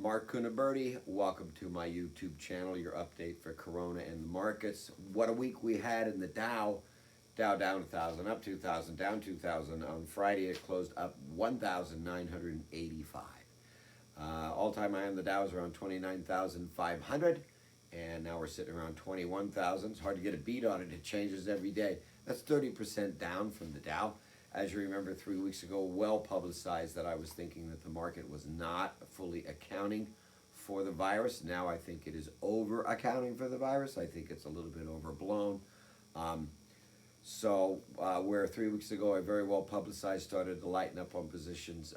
Marc Cuniberti. Welcome to my YouTube channel, your update for Corona and the markets. What a week we had in the Dow. Dow down 1,000, up 2,000, down 2,000. On Friday it closed up 1,985. All-time high on the Dow is around 29,500. And now we're sitting around 21,000. It's hard to get a beat on it. It changes every day. That's 30% down from the Dow. As you remember, 3 weeks ago, well publicized that I was thinking that the market was not fully accounting for the virus. Now I think it is over accounting for the virus. I think it's a little bit overblown. Where 3 weeks ago I very well publicized, started to lighten up on positions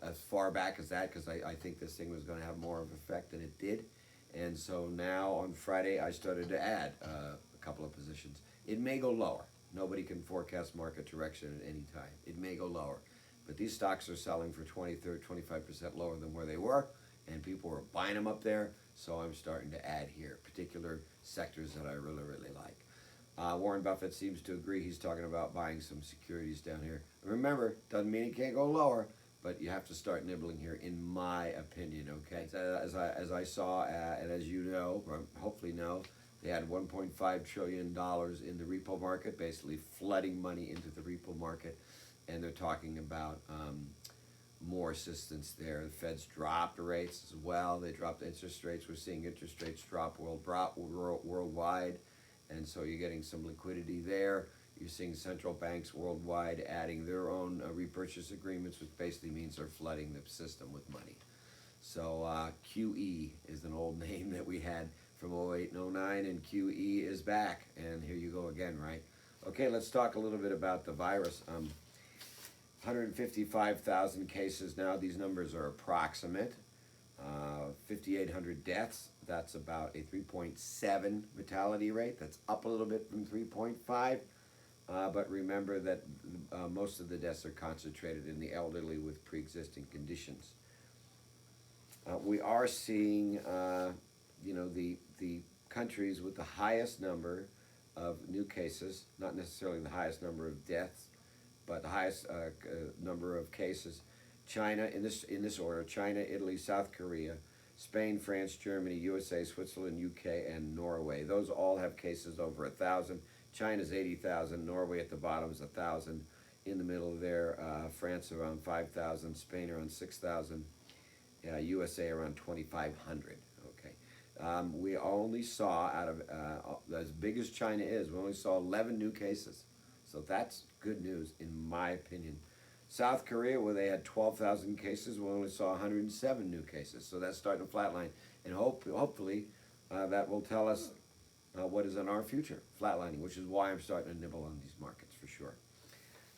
as far back as that, because I think this thing was going to have more of an effect than it did. And so now on Friday I started to add a couple of positions. It may go lower. Nobody can forecast market direction at any time. It may go lower. But these stocks are selling for 20, 30, 25% lower than where they were, and people are buying them up there, so I'm starting to add here, particular sectors that I really, really like. Warren Buffett seems to agree. He's talking about buying some securities down here. Remember, doesn't mean it can't go lower, but you have to start nibbling here, in my opinion, okay? As I saw, and as you know, or hopefully know, they had $1.5 trillion in the repo market, basically flooding money into the repo market, and they're talking about more assistance there. The Fed's dropped rates as well. They dropped interest rates. We're seeing interest rates drop worldwide, and so you're getting some liquidity there. You're seeing central banks worldwide adding their own repurchase agreements, which basically means they're flooding the system with money. So QE is an old name that we had from 08 and 09, and QE is back, and here you go again, right? Okay, let's talk a little bit about the virus. 155,000 cases now. These numbers are approximate. 5,800 deaths. That's about a 3.7 mortality rate. That's up a little bit from 3.5. But remember that most of the deaths are concentrated in the elderly with pre-existing conditions. We are seeing the countries with the highest number of new cases, not necessarily the highest number of deaths, but the highest number of cases. China, in this order: China, Italy, South Korea, Spain, France, Germany, USA, Switzerland, UK, and Norway. Those all have cases over 1,000. China's 80,000. Norway at the bottom is 1,000. In the middle there, France around 5,000. Spain around 6,000. USA around 2,500. Okay. We only saw, out of as big as China is, we only saw 11 new cases. So that's good news, in my opinion. South Korea, where they had 12,000 cases, we only saw 107 new cases. So that's starting to flatline. And hopefully that will tell us what is in our future, flatlining, which is why I'm starting to nibble on these markets for sure.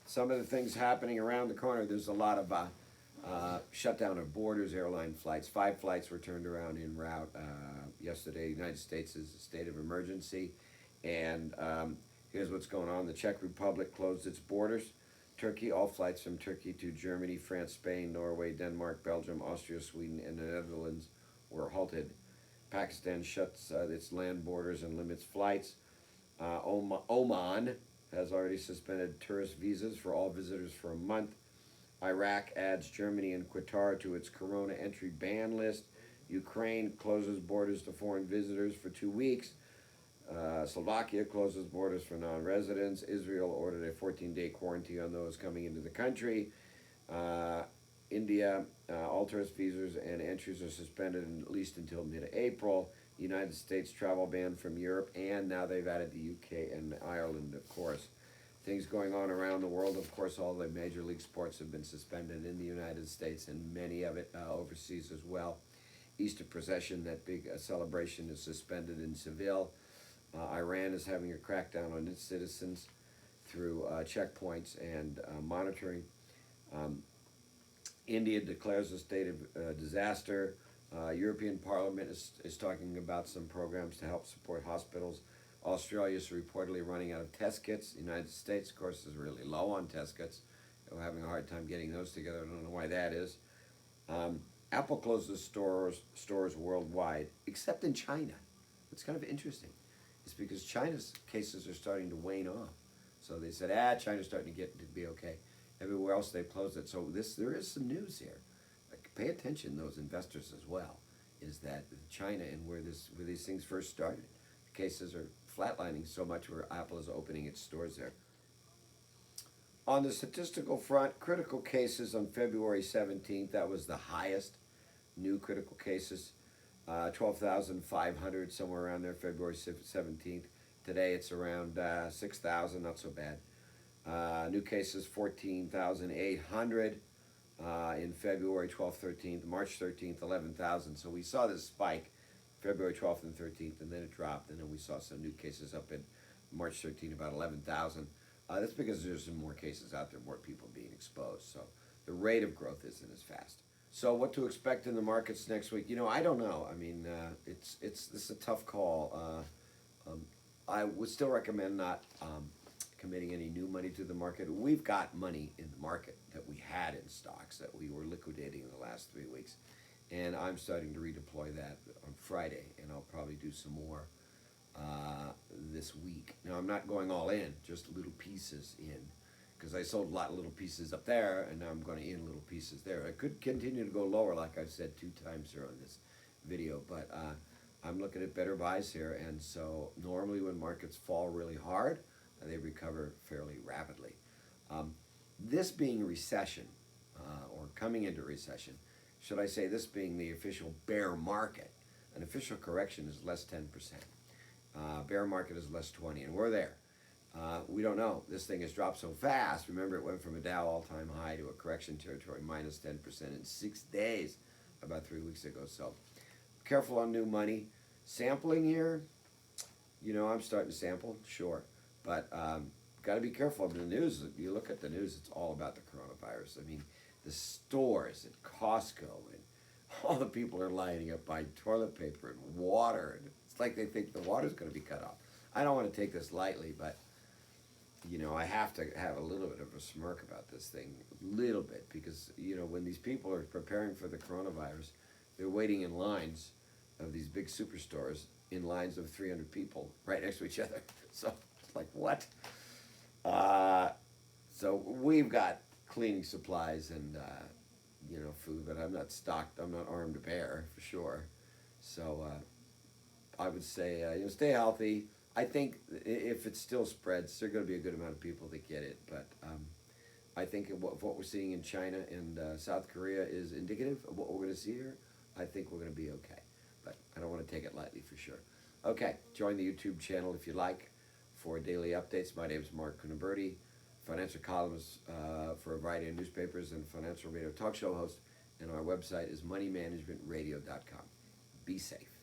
Some of the things happening around the corner: there's a lot of shutdown of borders, airline flights. 5 flights were turned around en route yesterday. The United States is a state of emergency. And here's what's going on. The Czech Republic closed its borders. Turkey, all flights from Turkey to Germany, France, Spain, Norway, Denmark, Belgium, Austria, Sweden, and the Netherlands were halted. Pakistan shuts its land borders and limits flights. Oman has already suspended tourist visas for all visitors for a month. Iraq adds Germany and Qatar to its Corona entry ban list. Ukraine closes borders to foreign visitors for 2 weeks. Slovakia closes borders for non-residents. Israel ordered a 14-day quarantine on those coming into the country. India, all tourist visas and entries are suspended at least until mid-April. United States travel ban from Europe, and now they've added the UK and Ireland, of course. Things going on around the world. Of course, all the major league sports have been suspended in the United States, and many of it overseas as well. Easter procession, that big celebration, is suspended in Seville. Iran is having a crackdown on its citizens through checkpoints and monitoring. India declares a state of disaster. European Parliament is talking about some programs to help support hospitals. Australia is reportedly running out of test kits. The United States, of course, is really low on test kits. We're having a hard time getting those together. I don't know why that is. Apple closes stores worldwide, except in China. It's kind of interesting. It's because China's cases are starting to wane off. So they said, China's starting to be okay. Everywhere else they've closed it. So there is some news here. Like, pay attention, those investors as well. is that China and where these things first started, the cases are flatlining so much where Apple is opening its stores there. On the statistical front, critical cases on February 17th, that was the highest new critical cases, 12,500, somewhere around there, February 17th. Today it's around 6,000, not so bad. New cases 14,800 in February 12th, 13th, March 13th, 11,000. So we saw this spike February 12th and 13th, and then it dropped, and then we saw some new cases up in March 13th, about 11,000. That's because there's some more cases out there, more people being exposed. So the rate of growth isn't as fast. So what to expect in the markets next week? I don't know. I mean, this is a tough call. I would still recommend not committing any new money to the market. We've got money in the market that we had in stocks that we were liquidating in the last 3 weeks, and I'm starting to redeploy that on Friday, and I'll probably do some more this week. Now I'm not going all in, just little pieces in, because I sold a lot of little pieces up there, and now I'm going to in little pieces there. I could continue to go lower, like I've said 2 times here on this video, but I'm looking at better buys here, and so normally when markets fall really hard, they recover fairly rapidly. This being recession, or coming into recession, should I say this being the official bear market, an official correction is less 10%. Bear market is less 20, and we're there. We don't know. This thing has dropped so fast. Remember, it went from a Dow all-time high to a correction territory, minus 10% in 6 days, about 3 weeks ago. So careful on new money. Sampling here, I'm starting to sample, sure. But got to be careful of the news. If you look at the news, it's all about the coronavirus. I mean, the stores at Costco and all the people are lining up buying toilet paper and water. And it's like they think the water's going to be cut off. I don't want to take this lightly, but, I have to have a little bit of a smirk about this thing, a little bit, because, when these people are preparing for the coronavirus, they're waiting in lines of these big superstores in lines of 300 people right next to each other. So it's like, what? So we've got cleaning supplies and, food, but I'm not stocked. I'm not armed to bear, for sure. So I would say, stay healthy. I think if it still spreads, there's going to be a good amount of people that get it. But I think what we're seeing in China and South Korea is indicative of what we're going to see here. I think we're going to be okay. But I don't want to take it lightly, for sure. Okay, join the YouTube channel if you like for daily updates. My name is Marc Cuniberti, financial columnist for a variety of newspapers and financial radio talk show host. And our website is moneymanagementradio.com. Be safe.